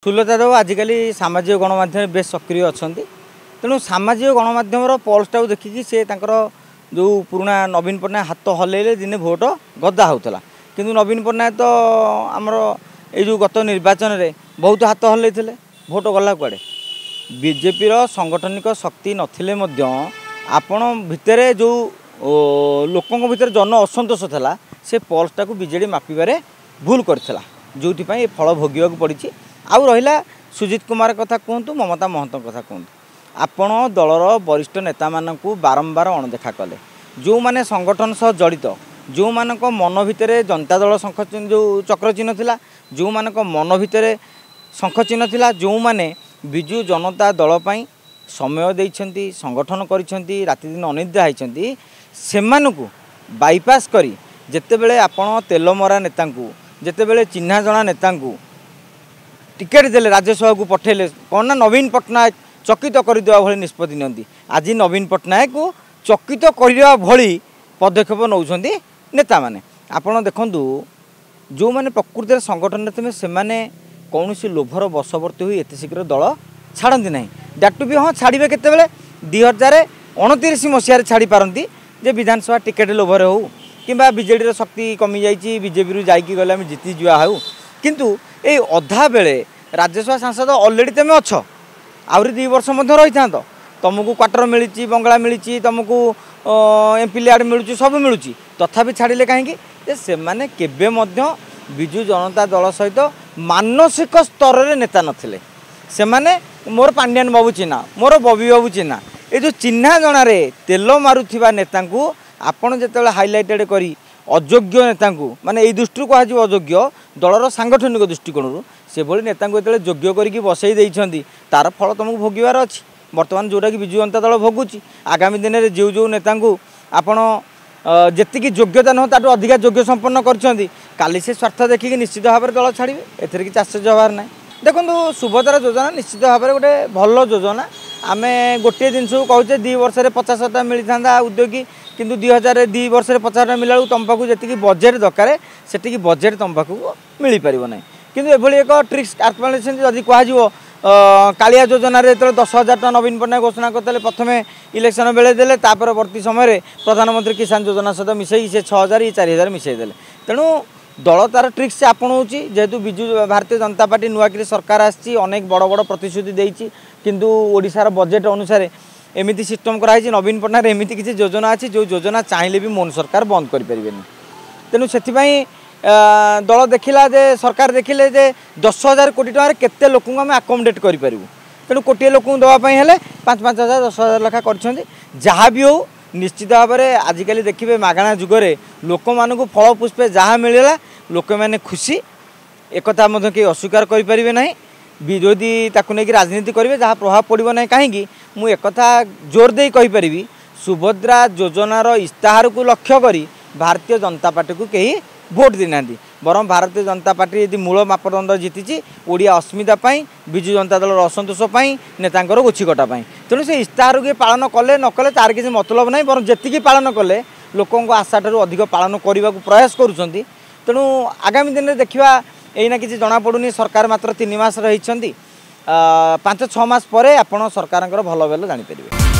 सुलता देव आजिकल सामाजिक गणमाध्यम बेस सक्रिय अच्छा तेणु सामाजिक गणमाध्यम पल्सटा देखिकी से जो पुराना नवीन पट्टनायक हाथ हल्ले दिने भोट गदा होता किंतु नवीन पट्टनायक तो आमर ये गत निर्वाचन में बहुत हाथ हल्ले भोट गला कुआड़े बीजेपी संगठनिक शक्ति नथिले आपण भितर जो लोकों भितर जन असंतोष था से पल्सटा को बीजेडी मापिबारे भूल करथिला जो फल भोग पड़ी आउ रहा सुजित कुमार कथा कहतु ममता महंत कथा कहतु आपण दलर वरिष्ठ नेता मानू बारंबार अणदेखा कले जो माने संगठन सह जड़ित जो मानक मन भितर जनता दल शंख जो चक्र चिन्ह थिला जो मानक मन भितर शंख चिन्ह थिला जो माने बिजु जनता दल पई समय देइछंती संगठन करिछंती राति दिन अनिद्रा होइछंती सेमानकु बाईपास करी जेतेबेले आपण तेल मरा नेतांकु जेतेबेले चिन्हा जणा नेतांकु टिकेट देले राज्यसभा को पठेले कौन ना नवीन पट्टनायक चकित करदेवा भली निष्पत्ति नियंती आज नवीन पट्टनायक को चकित करदेवा भली पदक्षेप नौछंती नेता माने आपण देखंतु जो माने प्रकृति संगठन थे से माने कौन सी लोभर बशवर्ती हुई एत शीघ्र दल छाड़ती ना दैट टू बी हाँ छाड़े केतेबेले 2029 मसीह छाड़ी पारती जे विधानसभा टिकेट लोभर हो कि बीजेडी शक्ति कमी जाइए बीजेपी जाकि गले आम जीति जुआ हो किंतु ये अधा बेले राज्यसभा सांसद ऑलरेडी तुम अच्छ आहरी 2 वर्ष रही था तुमको क्वार्टर मिली बंगला मिली तुमको एमपी लियाड मिलूँ सब मिलूँ तथापि छाड़े कहीं से माने केबे मध्य बिजु जनता दल सहित मानसिक स्तर रे नेता नथिले से माने मोर पांड्यान बाबू चिन्हा मोर बबी बाबू चिन्हा ये जो चिन्हा जनारे तेल मारुथिबा नेता को आपण जेतेबेले हाइलाइटेड करी अयोग्य नेता माने यही दृष्टि कह अयोग्य दलर सांगठनिक दृष्टिकोण से भली नेता जो योग्य करके बसई देइछंती तार फल तुमको भोगवार अच्छी बर्तमान जोटा कि बिजु जनता दल भोगुची आगामी दिन में जो जो नेता आपण जी योग्यता नुह ताठू अधिका योग्य संपन्न कर से स्वार्थ देखिए निश्चित भाव में दल छाड़े एथेर कि आश्चर्य हबार ना देखो सुभद्रा योजना निश्चित भाव में गोटे भल योजना आम गोटे जिनस कहे 2 वर्ष 50,000 मिलता उद्योगी किंतु 2002 वर्ष 50,000 मिला तुम पाक जी बजेट दरकार से बजेट तुम पाक मिल पार ना किंतु एभली एक ट्रिक्स कैलकुलेशन जदि कह कालिया योजना रे 10,000 टका नवीन पट्टनायक घोषणा करते प्रथम इलेक्शन बेले देले परवर्ती समय प्रधानमंत्री किसान योजना सहित मिसई से 6,000 ये 4,000 मिसईदे तेणु दल तार ट्रिक्स से आपणाऊँगी जेहेतु बिजु भारतीय जनता पार्टी नुआकरी सरकार आसी अनेक बड़ बड़ प्रतिश्रुति देती किंतु ओडिशार बजेट अनुसार एमती सिस्टम कराई नवीन पट्टनायक एमती किसी योजना अच्छी जो योजना चाहिए भी मोहन सरकार बंद करें तेणु से दल देखला जे सरकार देखिले जे 10,000 कोटी टकर केते लोक आम आकोमोडेट करूँ तेणु कोटी लोक देवाई हेले 5,000 10,000 लेखा कर जहाँ भी हो निश्चित भाव में आजिकल देखिए मागणा जुगरे लोक मानू फल पुष्पे जहाँ मिलला लोक मैंने खुशी एक कहीं अस्वीकार करें ना विरोधी ताकू नहीं राजनीति करेंगे जहाँ प्रभाव पड़ो ना कहीं मुझे जोर दे कहीपरि सुभद्रा योजनार इस्ताहार को लक्ष्य कर भारतीय जनता पार्टी को कहीं भोट देना बरं भारतीय जनता पार्टी यदि मूल मापदंड जीति ओडिया अस्मिता बिजु जनता दल असंतोष नेता गोछिकटा तेणु से इस्ताहार के पालन कले न कले तार किसी मतलब ना बरं जी पालन कले लोकों आशा ठार अधिक पालन करने को प्रयास करुँच तेणु आगामी दिन में देखा यही किसी जना पड़ूनी सरकार मात्र 3 मास रही 5-6 मास पर आप सरकार भल भल जापर।